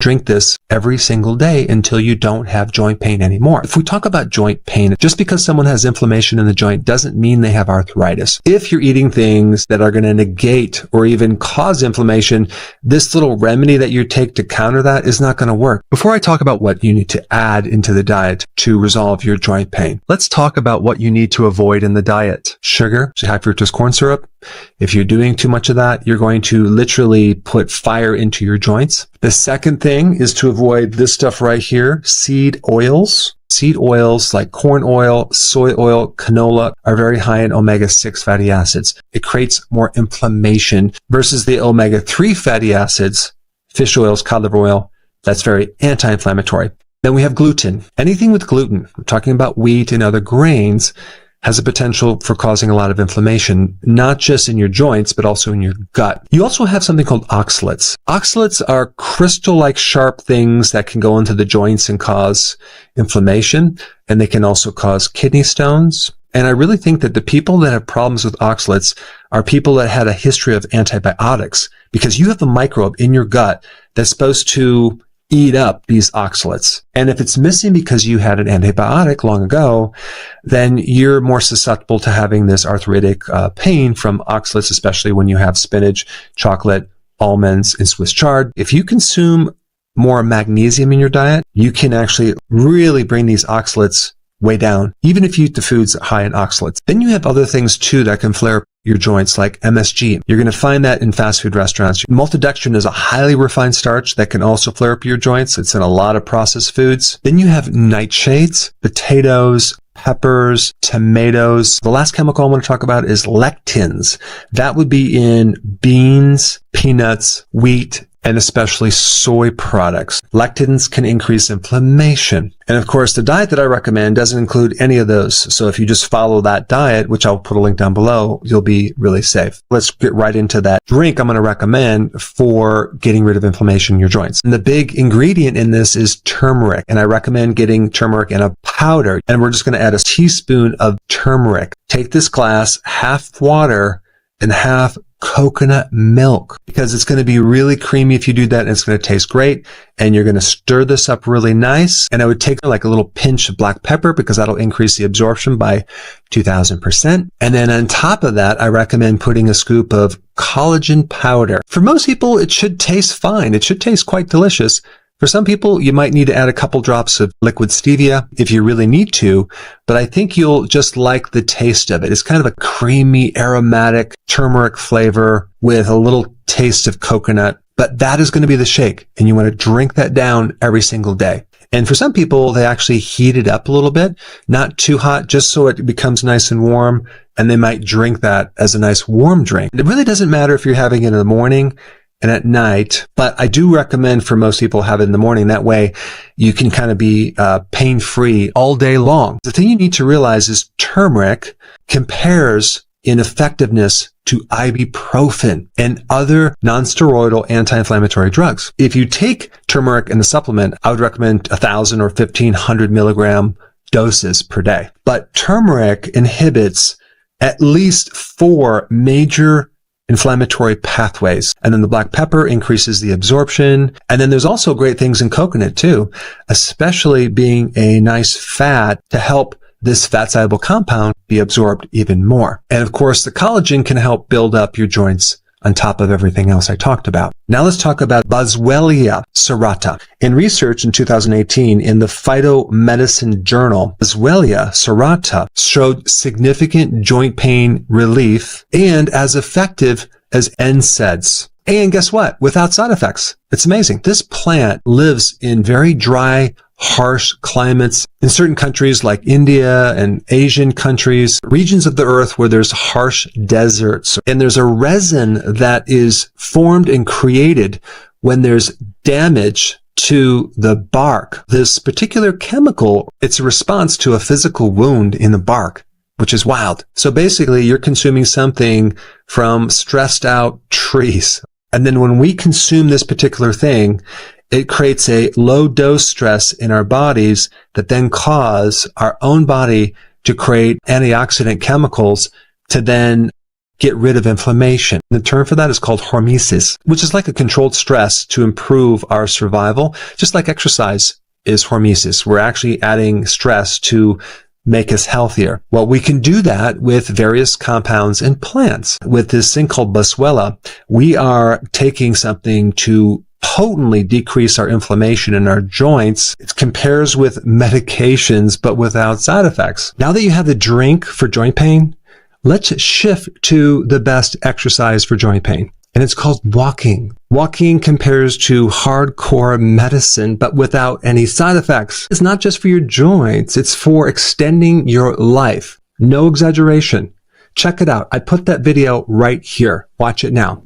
Drink this every single day until you don't have joint pain anymore. If we talk about joint pain, just because someone has inflammation in the joint doesn't mean they have arthritis. If you're eating things that are going to negate or even cause inflammation, this little remedy that you take to counter that is not going to work. Before I talk about what you need to add into the diet to resolve your joint pain, let's talk about what you need to avoid in the diet. Sugar, so high fructose corn syrup. If you're doing too much of that, you're going to literally put fire into your joints. The second thing is to avoid this stuff right here, seed oils. Seed oils like corn oil, soy oil, canola are very high in omega-6 fatty acids. It creates more inflammation versus the omega-3 fatty acids, fish oils, cod liver oil, that's very anti-inflammatory. Then we have gluten. Anything with gluten, we're talking about wheat and other grains, has a potential for causing a lot of inflammation, not just in your joints, but also in your gut. You also have something called oxalates. Oxalates are crystal-like sharp things that can go into the joints and cause inflammation, and they can also cause kidney stones. And I really think that the people that have problems with oxalates are people that had a history of antibiotics, because you have a microbe in your gut that's supposed to eat up these oxalates. And if it's missing because you had an antibiotic long ago, then you're more susceptible to having this arthritic pain from oxalates, especially when you have spinach, chocolate, almonds, and Swiss chard. If you consume more magnesium in your diet, you can actually really bring these oxalates way down, even if you eat the foods high in oxalates. Then you have other things too that can flare up your joints, like MSG. You're going to find that in fast food restaurants. Maltodextrin is a highly refined starch that can also flare up your joints. It's in a lot of processed foods. Then you have nightshades, potatoes, peppers, tomatoes. The last chemical I want to talk about is lectins. That would be in beans, peanuts, wheat, and especially soy products. Lectins can increase inflammation. And of course, the diet that I recommend doesn't include any of those. So if you just follow that diet, which I'll put a link down below, you'll be really safe. Let's get right into that drink I'm going to recommend for getting rid of inflammation in your joints. And the big ingredient in this is turmeric. And I recommend getting turmeric in a powder. And we're just going to add a teaspoon of turmeric. Take this glass, half water and half coconut milk, because it's going to be really creamy if you do that, and it's going to taste great. And you're going to stir this up really nice. And I would take like a little pinch of black pepper, because that'll increase the absorption by 2000%. And then on top of that, I recommend putting a scoop of collagen powder. For most people, it should taste fine. It should taste quite delicious. For some people, you might need to add a couple drops of liquid stevia if you really need to, but I think you'll just like the taste of it. It's kind of a creamy, aromatic turmeric flavor with a little taste of coconut, but that is going to be the shake, and you want to drink that down every single day. And for some people, they actually heat it up a little bit, not too hot, just so it becomes nice and warm, and they might drink that as a nice warm drink. It really doesn't matter if you're having it in the morning and at night, but I do recommend for most people have it in the morning. That way you can kind of be pain-free all day long. The thing you need to realize is turmeric compares in effectiveness to ibuprofen and other non-steroidal anti-inflammatory drugs. If you take turmeric in the supplement, I would recommend 1,000 or 1,500 milligram doses per day. But turmeric inhibits at least 4 major inflammatory pathways. And then the black pepper increases the absorption. And then there's also great things in coconut too, especially being a nice fat to help this fat-soluble compound be absorbed even more. And of course, the collagen can help build up your joints on top of everything else I talked about. Now let's talk about Boswellia serrata. In research in 2018 in the Phytomedicine Journal, Boswellia serrata showed significant joint pain relief and as effective as NSAIDs. And guess what? Without side effects. It's amazing. This plant lives in very dry, harsh climates in certain countries like India and Asian countries, regions of the earth where there's harsh deserts. And there's a resin that is formed and created when there's damage to the bark. This particular chemical, it's a response to a physical wound in the bark, which is wild. So basically, you're consuming something from stressed out trees. And then when we consume this particular thing, it creates a low dose stress in our bodies that then cause our own body to create antioxidant chemicals to then get rid of inflammation. The term for that is called hormesis, which is like a controlled stress to improve our survival, just like exercise is hormesis. We're actually adding stress to make us healthier. Well, we can do that with various compounds in plants. With this thing called boswellia, we are taking something to potently decrease our inflammation in our joints. It compares with medications, but without side effects. Now that you have the drink for joint pain, let's shift to the best exercise for joint pain. And it's called walking. Walking compares to hardcore medicine, but without any side effects. It's not just for your joints. It's for extending your life. No exaggeration. Check it out. I put that video right here. Watch it now.